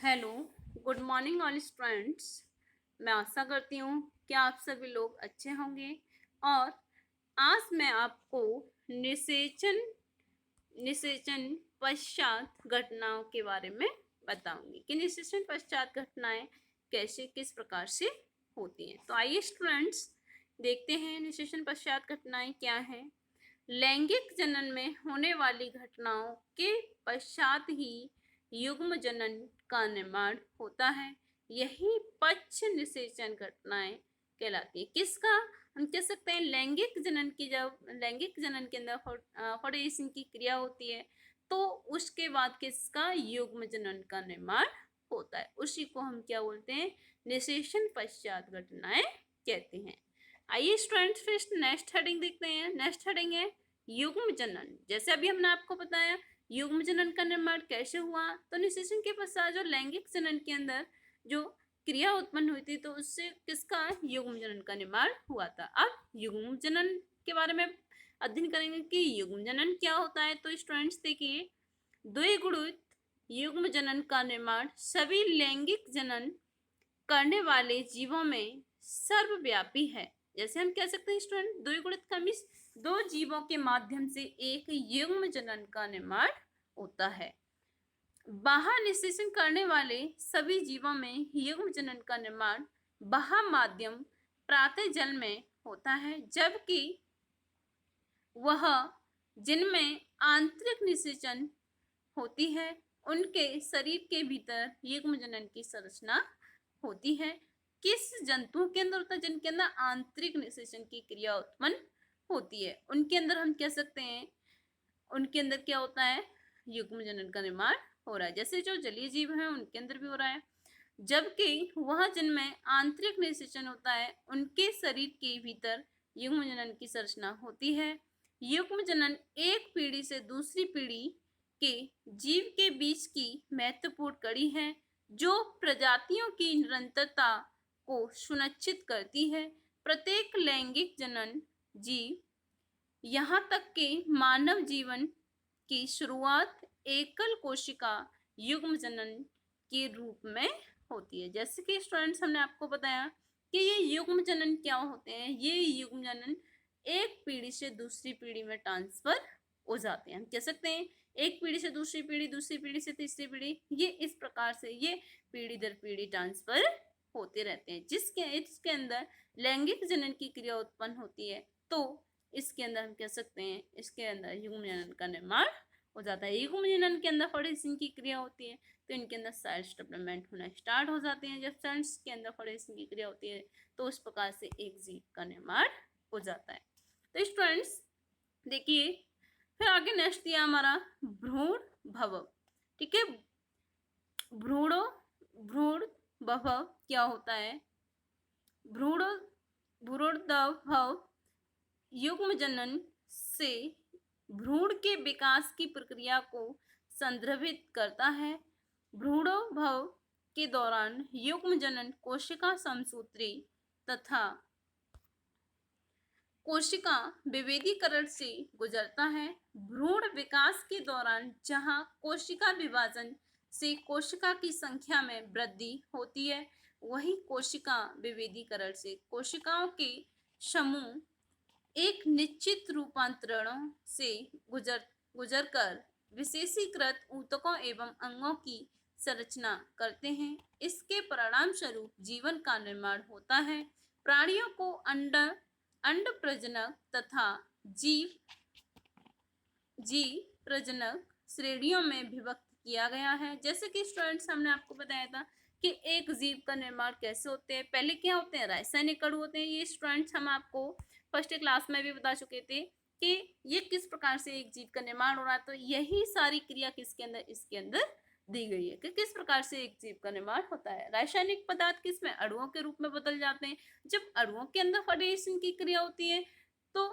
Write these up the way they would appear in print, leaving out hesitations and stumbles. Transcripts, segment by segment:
Hello, good morning all students. मैं आशा करती हूँ कि आप सभी लोग अच्छे होंगे। और आज मैं आपको निषेचन निषेचन पश्चात घटनाओं के बारे में बताऊंगी कि निषेचन पश्चात घटनाएं कैसे किस प्रकार से होती हैं। तो आइए स्टूडेंट्स देखते हैं निषेचन पश्चात घटनाएं क्या हैं। लैंगिक जनन में होने वाली घटनाओं के पश्चात ही युग्म जनन का निर्माण होता है। यही पश्च निषेचन घटनाएं कहलाती है। किसका? हम कह सकते हैं लैंगिक जनन की। जब लैंगिक जनन के अंदर फॉर्मेशन की क्रिया होती है तो उसके बाद किसका? युग्म जनन का निर्माण होता है। उसी को हम क्या बोलते हैं? निषेचन पश्चात घटनाएं कहते हैं। आइए स्टूडेंट्स फिर नेक्स्ट हेडिंग देखते हैं। नेक्स्ट हेडिंग है युग्म जनन। जैसे अभी हमने आपको बताया युग्म जनन का निर्माण कैसे हुआ, तो निषेचन के पश्चात जो लैंगिक जनन के अंदर जो क्रिया उत्पन्न हुई थी तो उससे किसका? युग्म जनन का निर्माण हुआ था। अब युग्म जनन के बारे में अध्ययन करेंगे कि युग्म जनन क्या होता है। तो स्टूडेंट्स देखिए, द्विगुणित युग्म जनन का निर्माण सभी लैंगिक जनन करने वाले जीवों में सर्वव्यापी है। जैसे हम कह सकते हैं स्टूडेंट, द्विगुणित का मीन्स दो जीवों के माध्यम से एक युग्म जनन का निर्माण होता है। बाह्य निषेचन करने वाले सभी जीवों में युग्म जनन का निर्माण बाह्य माध्यम प्रातः जल में होता है, जबकि वह जिनमें आंतरिक निषेचन होती है उनके शरीर के भीतर युग्म जनन की संरचना होती है। किस जंतुओं के अंदर होता है? जिनके अंदर आंतरिक निषेचन की क्रिया उत्पन्न होती है उनके अंदर हम कह सकते हैं उनके अंदर क्या होता है? युग्म जनन का निर्माण हो रहा है। जैसे जो जलीय जीव हैं उनके अंदर भी हो रहा है, जबकि वह जिनमें आंतरिक निषेचन होता है उनके शरीर के भीतर युग्म जनन की संरचना होती है। युग्म जनन एक पीढ़ी से दूसरी पीढ़ी के जीव के बीच की महत्वपूर्ण कड़ी है जो प्रजातियों की निरंतरता को सुनिश्चित करती है। प्रत्येक लैंगिक जनन जीव यहाँ तक कि मानव जीवन की शुरुआत एकल कोशिका युग्म जनन के रूप में होती है। जैसे कि स्टूडेंट्स हमने आपको बताया कि ये युग्म जनन क्या होते हैं। ये युग्म जनन एक पीढ़ी से दूसरी पीढ़ी में ट्रांसफर हो जाते हैं। हम कह सकते हैं एक पीढ़ी से दूसरी पीढ़ी, दूसरी पीढ़ी से तीसरी पीढ़ी, ये इस प्रकार से ये पीढ़ी दर पीढ़ी ट्रांसफर होते रहते हैं। इसके अंदर लैंगिक जनन की क्रिया उत्पन्न होती है तो इसके अंदर हम कह सकते हैं इसके अंदर युग्म जनन का निर्माण हो जाता है। युग्म जनन के अंदर फॉर्मेशन की क्रिया होती है तो इनके अंदर सेल्स डेवलपमेंट होना स्टार्ट हो जाते हैं। जब सेल्स के अंदर फॉर्मेशन की क्रिया होती है तो उस प्रकार से एक जीव का निर्माण हो जाता है। तो स्टूडेंट्स देखिए, फिर आगे नेक्स्ट दिया हमारा भ्रूण भव। ठीक है, भ्रूण भव क्या होता है? भ्रूण भ्रूणभव युग्म जनन से भ्रूण के विकास की प्रक्रिया को संदर्भित करता है। भ्रूणभव के दौरान युग्म जनन कोशिका समसूत्री तथा कोशिका विभेदीकरण से गुजरता है। भ्रूण विकास के दौरान जहां कोशिका विभाजन से कोशिका की संख्या में वृद्धि होती है, वही कोशिका विभेदीकरण से कोशिकाओं के समूह एक निश्चित रूपांतरणों से गुजरकर विशेषीकृत ऊतकों एवं अंगों की संरचना करते हैं। इसके परिणाम स्वरूप जीवन का निर्माण होता है। प्राणियों को अंड प्रजनक तथा जीव प्रजनक श्रेणियों में विभक्त किया गया है। जैसे कि स्टूडेंट्स हमने आपको बताया था कि एक जीव का निर्माण कैसे होते हैं। पहले क्या होते हैं? रासायनिक अणु होते हैं। ये स्टूडेंट्स हम आपको फर्स्ट क्लास में भी बता चुके थे कि ये किस प्रकार से एक जीव का निर्माण हो रहा है। तो यही सारी क्रिया किसके अंदर? इसके अंदर दी गई है कि किस प्रकार से एक जीव का निर्माण होता है। रासायनिक पदार्थ किसमें? अणुओं के रूप में बदल जाते हैं। जब अणुओं के अंदर फॉर्मेशन की क्रिया होती है तो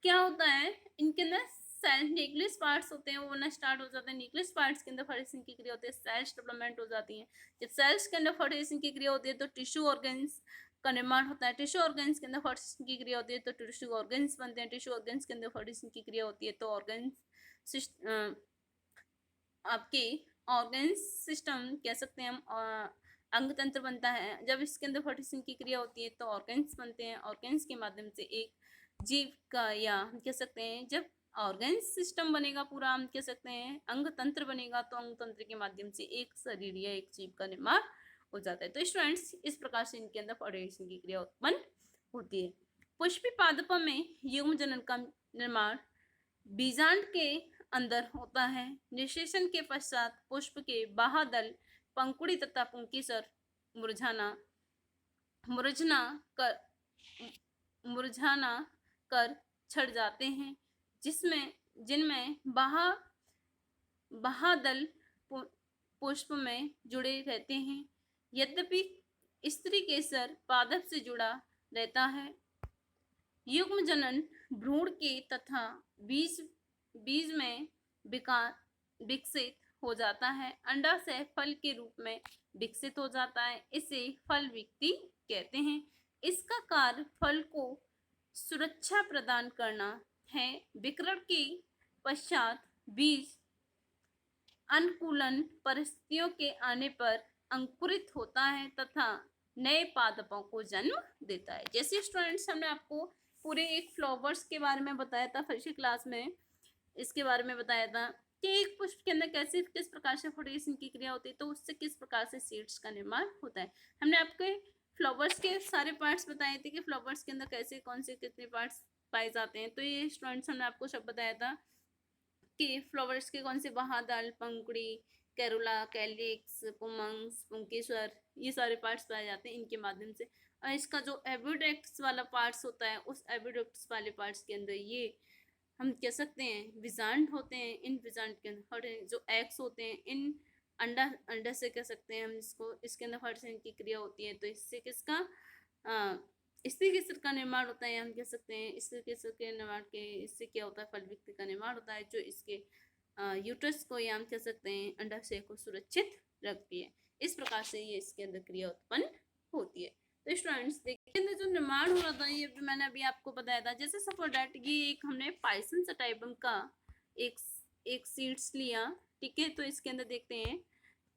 क्या होता है? इनके अंदर सेल न्यूक्लियस पार्ट्स होते हैं वो बनना स्टार्ट हो जाते हैं। न्यूक्लियस पार्ट्स के अंदर फॉर्मेशन की क्रिया होती है, सेल्स डेवलपमेंट हो जाती है। जब सेल्स के अंदर फॉर्मेशन की क्रिया होती है तो टिश्यू ऑर्गन्स का निर्माण होता है। टिश्यू ऑर्गन्स के अंदर फॉर्मेशन की क्रिया होती है तो टिश्यू ऑर्गन्स बनते हैं। टिश्यू ऑर्गन्स के अंदर फॉर्मेशन की क्रिया होती है तो ऑर्गन्स आपके ऑर्गेन्स सिस्टम कह सकते हैं हम, अंग तंत्र बनता है। जब इसके अंदर फर्टिलाइजेशन की क्रिया होती है तो ऑर्गेन्स बनते हैं। ऑर्गेन्स के माध्यम से एक जीव का, या हम कह सकते हैं जब ऑर्गेन्स सिस्टम बनेगा पूरा, हम कह सकते हैं अंग तंत्र बनेगा, तो अंग तंत्र के माध्यम से एक शरीर या एक जीव का निर्माण हो जाता है। तो स्टूडेंट्स इस प्रकार से इनके अंदर फर्टिलाइजेशन की क्रिया उत्पन्न होती है। पुष्पी पादपों में युग्म जनन का निर्माण बीजांड के अंदर होता है। निषेचन के पश्चात पुष्प के बाह्यदल, पंखुड़ी तथा पुंकेसर मुरझाना कर छड़ जाते हैं, जिनमें बाह्यदल पुष्प में जुड़े रहते हैं। यद्यपि स्त्री केसर पादप से जुड़ा रहता है। युग्म जनन भ्रूण के तथा बीज में विकसित हो जाता है। अंडाशय फल के रूप में विकसित हो जाता है। इसे फल विक्ति कहते हैं। इसका कार्य फल को सुरक्षा प्रदान करना है। विकरण के पश्चात बीज अनुकूलन परिस्थितियों के आने पर अंकुरित होता है तथा नए पादपों को जन्म देता है। जैसे स्टूडेंट्स हमने आपको पूरे एक फ्लावर्स के बारे में बताया था फर्स्ट क्लास में, इसके बारे में बताया था कि एक पुष्प के अंदर कैसे किस प्रकार से फर्टिलाइजेशन की क्रिया होती है, तो उससे किस प्रकार से सीड्स का निर्माण होता है। हमने आपके फ्लावर्स के सारे पार्ट्स बताए थे कि फ्लावर्स के अंदर कैसे कौन से कितने पार्ट्स पाए जाते हैं। तो ये स्टूडेंट्स हमने आपको सब बताया था कि फ्लावर्स के कौन से बाह्यदल, पंखुड़ी, कैरुला, कैलिक्स, पुंकेसर, पुंकेसर, ये सारे पार्ट्स पाए जाते हैं इनके माध्यम से। और इसका जो एबिडक्ट्स वाला पार्ट्स होता है, उस एबिडक्ट्स वाले पार्ट्स के अंदर ये हम कह सकते हैं विजांड होते हैं। इन विजांड के अंदर जो एग्स होते हैं, इन अंडा से कह सकते हैं हम इसको, इसके अंदर फर्टिलाइजेशन की क्रिया होती है। तो इससे किसका स्त्री केसर का निर्माण होता है, हम कह सकते हैं स्त्री केसर के निर्माण के इससे क्या होता है, फल विक्ति का निर्माण होता है, जो इसके यूट्रस को, या हम कह सकते हैं अंडाशय को सुरक्षित रखती है। इस प्रकार से ये इसके अंदर क्रिया उत्पन्न होती है। तो स्टूडेंट्स देखिए अंदर जो निर्माण हो रहा था ये मैंने अभी आपको बताया था। जैसे सपोज दैट ये एक हमने पाइसन सटाइबम का एक सीड्स लिया, ठीक है। तो इसके अंदर देखते हैं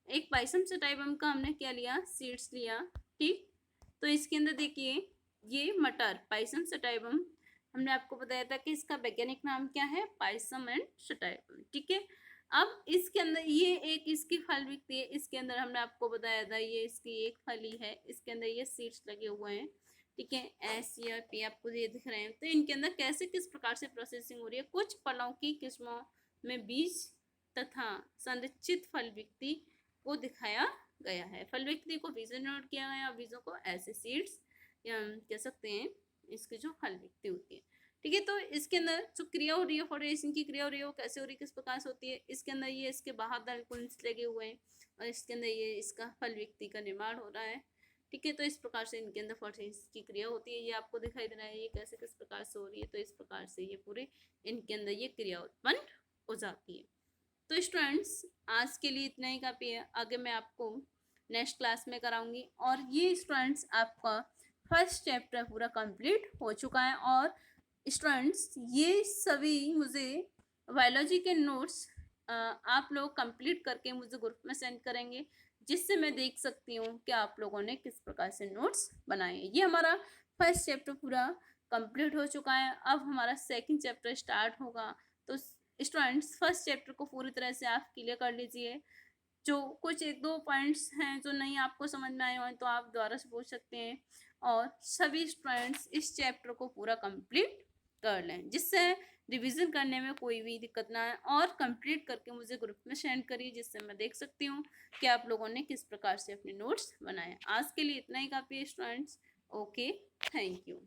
एक पाइसन सटाइबम का हमने क्या लिया, सीड्स लिया, ठीक। तो इसके अंदर देखिए ये मटर पाइसम सटाइबम, हमने आपको बताया था कि इसका वैज्ञानिक नाम क्या है, पाइसम एंड सटाइबम, ठीक है। अब इसके अंदर ये एक इसकी फल विक्ति है। इसके अंदर हमने आपको बताया था ये इसकी एक फली है, इसके अंदर ये सीड्स लगे हुए हैं, ठीक है। एस या पी आपको ये दिख रहे हैं। तो इनके अंदर कैसे किस प्रकार से प्रोसेसिंग हो रही है, कुछ फलों की किस्मों में बीज तथा संरक्षित फल विक्ति को दिखाया गया है। फल विक्ति को बीज नोट किया गया, बीजों को ऐसे सीड्स या कह सकते हैं इसकी जो फल विक्ति होती है, ठीक है। तो इसके अंदर जो क्रिया हो रही है, फर्टिलाइजेशन की क्रिया हो रही है, वो कैसे हो रही है, किस प्रकार से होती है। इसके अंदर ये इसके बाह्यदल कुंज लगे हुए हैं और इसके अंदर ये इसका फल विक्ति का निर्माण हो रहा है, ठीक है। तो इस प्रकार से इनके अंदर फर्टिलाइजेशन की क्रिया होती है। ये आपको दिखाई दे रहा है ये कैसे किस प्रकार से हो रही है। तो इस प्रकार से ये पूरे इनके अंदर ये क्रिया उत्पन्न हो जाती है। तो स्टूडेंट्स आज के लिए इतना ही काफ़ी है, आगे मैं आपको नेक्स्ट क्लास में कराऊंगी। और ये स्टूडेंट्स आपका फर्स्ट चैप्टर पूरा कंप्लीट हो चुका है। और स्टूडेंट्स ये सभी मुझे बायोलॉजी के नोट्स आप लोग कंप्लीट करके मुझे ग्रुप में सेंड करेंगे, जिससे मैं देख सकती हूँ कि आप लोगों ने किस प्रकार से नोट्स बनाए हैं। ये हमारा फर्स्ट चैप्टर पूरा कंप्लीट हो चुका है। अब हमारा सेकंड चैप्टर स्टार्ट होगा। तो स्टूडेंट्स फर्स्ट चैप्टर को पूरी तरह से आप क्लियर कर लीजिए। जो कुछ एक दो पॉइंट्स हैं जो नहीं आपको समझ में आए हों तो आप दोबारा से पूछ सकते हैं। और सभी स्टूडेंट्स इस चैप्टर को पूरा कंप्लीट कर लें, जिससे रिवीजन करने में कोई भी दिक्कत ना आए। और कंप्लीट करके मुझे ग्रुप में सेंड करिए, जिससे मैं देख सकती हूँ कि आप लोगों ने किस प्रकार से अपने नोट्स बनाए। आज के लिए इतना ही काफ़ी है स्टूडेंट्स। Okay, thank you.